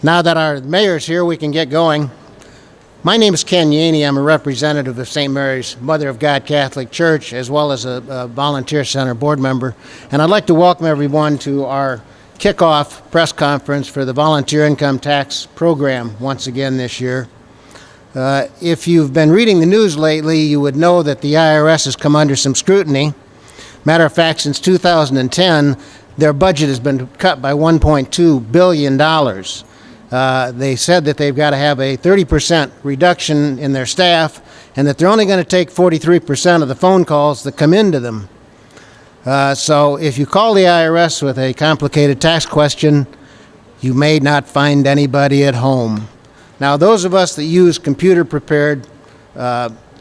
Now that our mayor's here, we can get going. My name is Ken Yahne. I'm a representative of St. Mary's Mother of God Catholic Church, as well as a volunteer center board member. And I'd like to welcome everyone to our kickoff press conference for the volunteer income tax program once again this year. If you've been reading the news lately, you would know that the IRS has come under some scrutiny. Matter of fact, since 2010, their budget has been cut by $1.2 billion. They said that they've got to have a 30% reduction in their staff and that they're only going to take 43% of the phone calls that come into them. So if you call the IRS with a complicated tax question, you may not find anybody at home. Now, those of us that use computer-prepared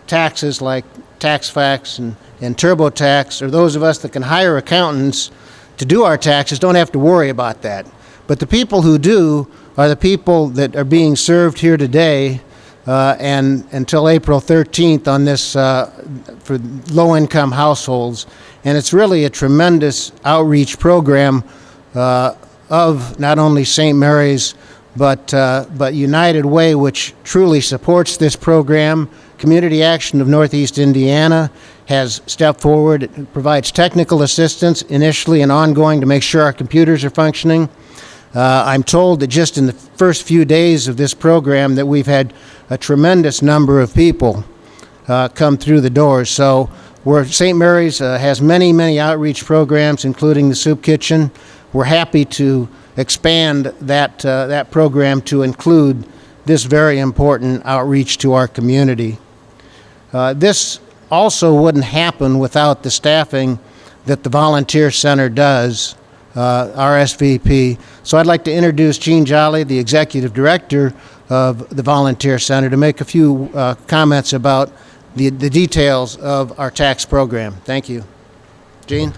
taxes like TaxFax and TurboTax, or those of us that can hire accountants to do our taxes, don't have to worry about that. But the people who do are the people that are being served here today and until April 13th on this for low-income households. And it's really a tremendous outreach program of not only St. Mary's, but United Way, which truly supports this program. Community Action of Northeast Indiana has stepped forward. It provides technical assistance initially and ongoing to make sure our computers are functioning. I'm told that just in the first few days of this program that we've had a tremendous number of people come through the doors. So St. Mary's has many, many outreach programs, including the Soup Kitchen. We're happy to expand that program to include this very important outreach to our community. This also wouldn't happen without the staffing that the Volunteer Center does, RSVP. So I'd like to introduce Jean Joley, the Executive Director of the Volunteer Center, to make a few comments about the details of our tax program. Thank you. Jean?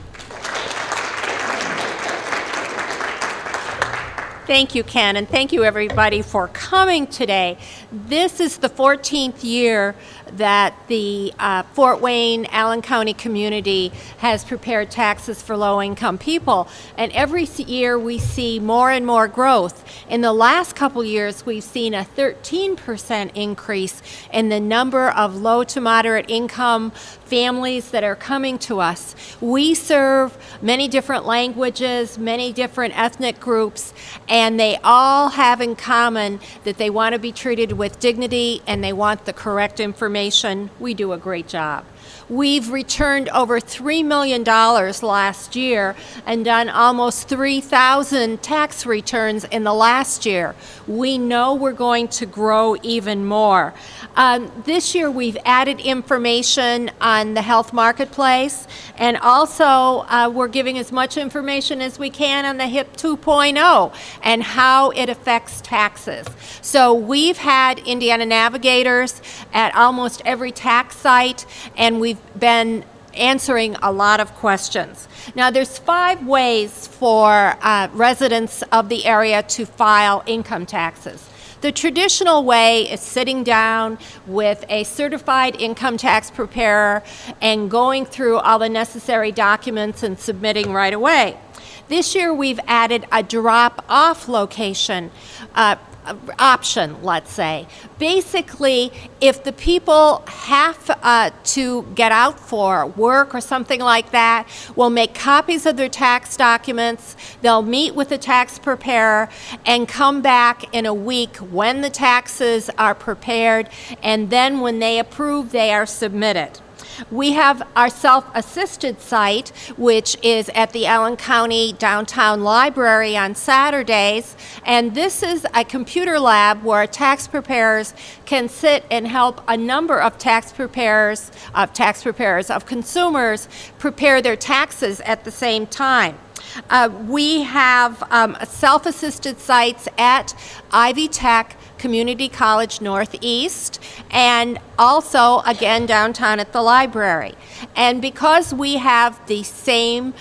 Thank you, Ken, and thank you, everybody, for coming today. This is the 14th year that the Fort Wayne, Allen County community has prepared taxes for low-income people. And every year we see more and more growth. In the last couple years, we've seen a 13% increase in the number of low to moderate income families that are coming to us. We serve many different languages, many different ethnic groups, and they all have in common that they want to be treated with dignity and they want the correct information. We do a great job. We've returned over $3 million last year and done almost 3,000 tax returns in the last year. We know we're going to grow even more. This year we've added information on the health marketplace, and also we're giving as much information as we can on the HIP 2.0 and how it affects taxes. So we've had Indiana navigators at almost every tax site, and we've been answering a lot of questions. Now, there's 5 ways for residents of the area to file income taxes. The traditional way is sitting down with a certified income tax preparer and going through all the necessary documents and submitting right away. This year, we've added a drop-off location option, let's say. Basically, if the people have to get out for work or something like that, we'll make copies of their tax documents, they'll meet with the tax preparer and come back in a week when the taxes are prepared, and then when they approve, they are submitted. We have our self-assisted site, which is at the Allen County Downtown Library on Saturdays, and this is a computer lab where tax preparers can sit and help a number of of consumers prepare their taxes at the same time. We have self-assisted sites at Ivy Tech, Community College Northeast, and also again downtown at the library. And because we have the same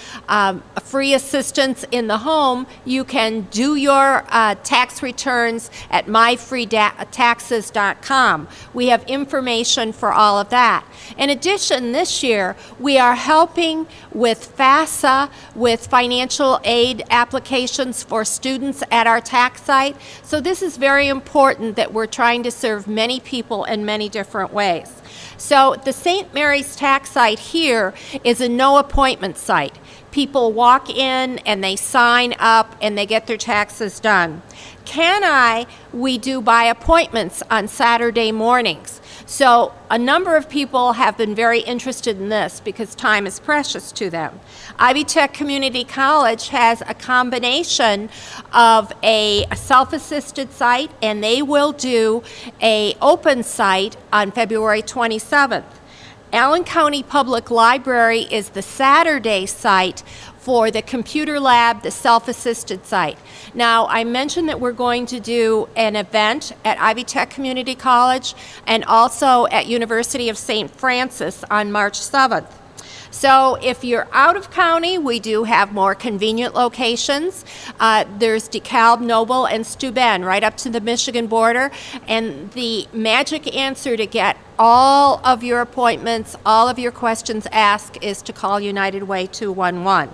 free assistance in the home, you can do your tax returns at myfreetaxes.com. We have information for all of that. In addition, this year we are helping with FAFSA, with financial financial aid applications for students at our tax site. So this is very important that we're trying to serve many people in many different ways. So the St. Mary's tax site here is a no appointment site. People walk in and they sign up and they get their taxes done. We do by appointments on Saturday mornings. So a number of people have been very interested in this because time is precious to them. Ivy Tech Community College has a combination of a self-assisted site, and they will do an open site on February 27th. Allen County Public Library is the Saturday site for the computer lab, the self-assisted site. Now, I mentioned that we're going to do an event at Ivy Tech Community College and also at University of St. Francis on March 7th. So if you're out of county, we do have more convenient locations. There's DeKalb, Noble, and Steuben right up to the Michigan border. And the magic answer to get all of your appointments, all of your questions asked is to call United Way 211.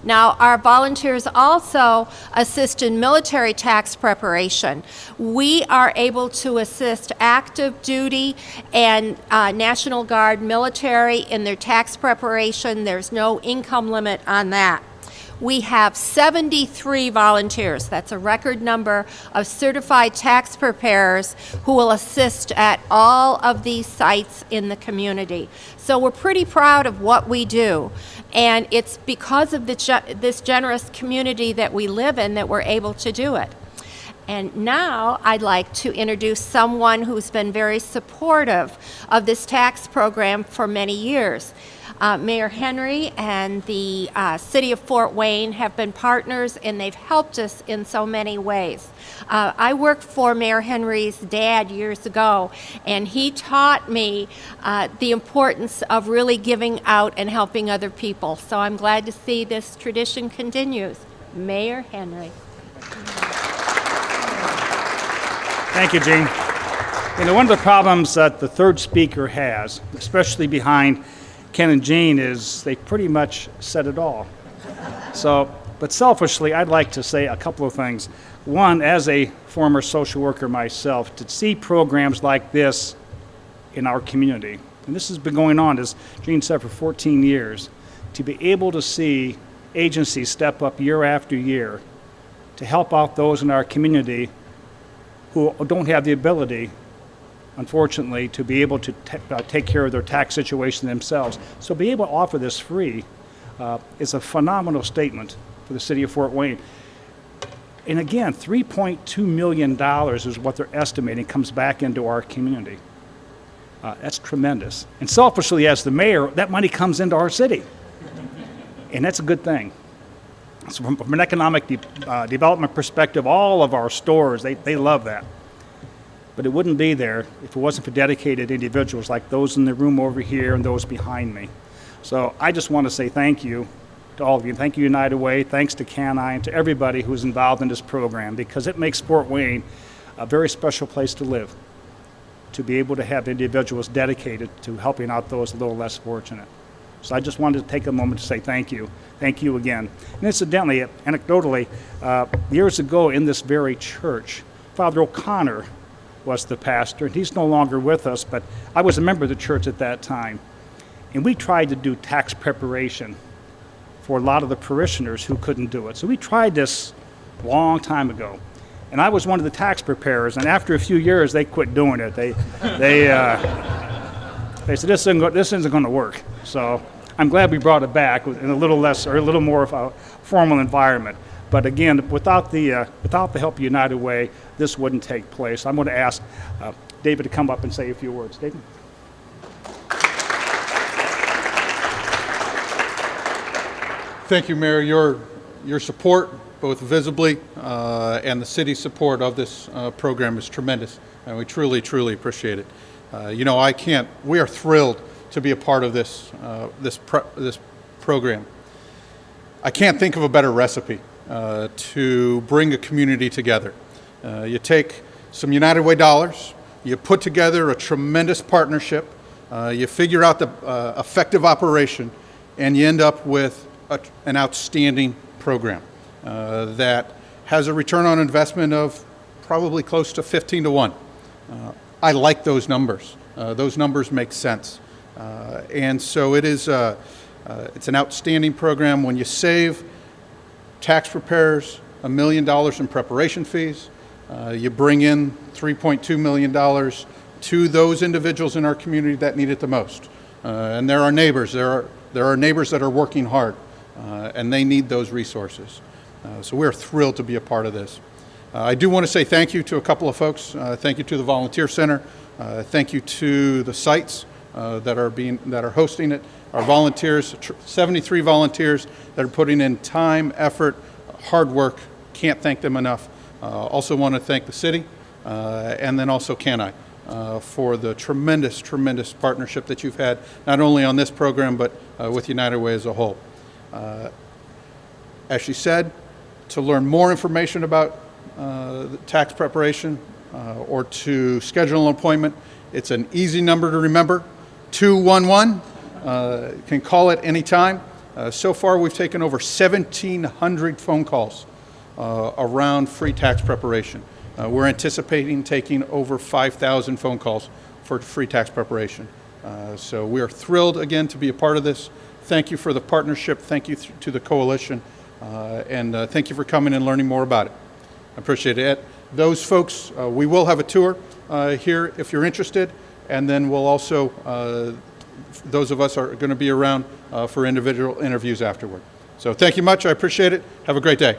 Now, our volunteers also assist in military tax preparation. We are able to assist active duty and National Guard military in their tax preparation. There's no income limit on that. We have 73 volunteers. That's a record number of certified tax preparers who will assist at all of these sites in the community. So we're pretty proud of what we do. And it's because of this generous community that we live in that we're able to do it. And now I'd like to introduce someone who's been very supportive of this tax program for many years. Mayor Henry and the City of Fort Wayne have been partners, and they've helped us in so many ways. I worked for Mayor Henry's dad years ago, and he taught me the importance of really giving out and helping other people. So I'm glad to see this tradition continues. Mayor Henry. Thank you, Jean. You know, one of the problems that the third speaker has, especially behind Ken and Jean, is they pretty much said it all. So, but selfishly, I'd like to say a couple of things. One, as a former social worker myself, to see programs like this in our community, and this has been going on, as Jean said, for 14 years, to be able to see agencies step up year after year to help out those in our community who don't have the ability, unfortunately, to be able to take care of their tax situation themselves. So be able to offer this free is a phenomenal statement for the city of Fort Wayne. And again, $3.2 million is what they're estimating comes back into our community. That's tremendous. And selfishly, as the mayor, that money comes into our city. And that's a good thing. So from an economic development perspective, all of our stores, they love that. But it wouldn't be there if it wasn't for dedicated individuals like those in the room over here and those behind me. So I just want to say thank you to all of you. Thank you, United Way. Thanks to Canine, to everybody who's involved in this program, because it makes Fort Wayne a very special place to live, to be able to have individuals dedicated to helping out those a little less fortunate. So I just wanted to take a moment to say thank you. Thank you again. And incidentally, anecdotally, years ago in this very church, Father O'Connor was the pastor, and he's no longer with us, but I was a member of the church at that time. And we tried to do tax preparation for a lot of the parishioners who couldn't do it. So we tried this a long time ago. And I was one of the tax preparers, and after a few years, they quit doing it. They said, this isn't going to work. So I'm glad we brought it back in a little less, or a little more of a formal environment. But again, without the help of United Way, this wouldn't take place. I'm going to ask David to come up and say a few words. David? Thank you, Mayor. Your support, both visibly and the city's support of this program, is tremendous, and we truly, truly appreciate it. We are thrilled to be a part of this program. I can't think of a better recipe to bring a community together. You take some United Way dollars, you put together a tremendous partnership, you figure out the effective operation, and you end up with an outstanding program that has a return on investment of probably close to 15 to 1. I like those numbers. Those numbers make sense. And so it's an outstanding program. When you save tax preparers $1 million in preparation fees, you bring in $3.2 million to those individuals in our community that need it the most. And there are neighbors. There are neighbors that are working hard, and they need those resources. So we're thrilled to be a part of this. I do want to say thank you to a couple of folks. Thank you to the Volunteer Center. Thank you to the sites that are hosting it. Our volunteers, 73 volunteers that are putting in time, effort, hard work. Can't thank them enough. Also want to thank the city and then also Can for the tremendous partnership that you've had, not only on this program, but with United Way as a whole. As she said, to learn more information about the tax preparation or to schedule an appointment, it's an easy number to remember, 211. You can call it anytime. So far, we've taken over 1,700 phone calls around free tax preparation. We're anticipating taking over 5,000 phone calls for free tax preparation. So we are thrilled again to be a part of this. Thank you for the partnership. Thank you to the coalition. And thank you for coming and learning more about it. I appreciate it. Those folks, we will have a tour here if you're interested. And then we'll also, those of us are going to be around for individual interviews afterward. So thank you much. I appreciate it. Have a great day.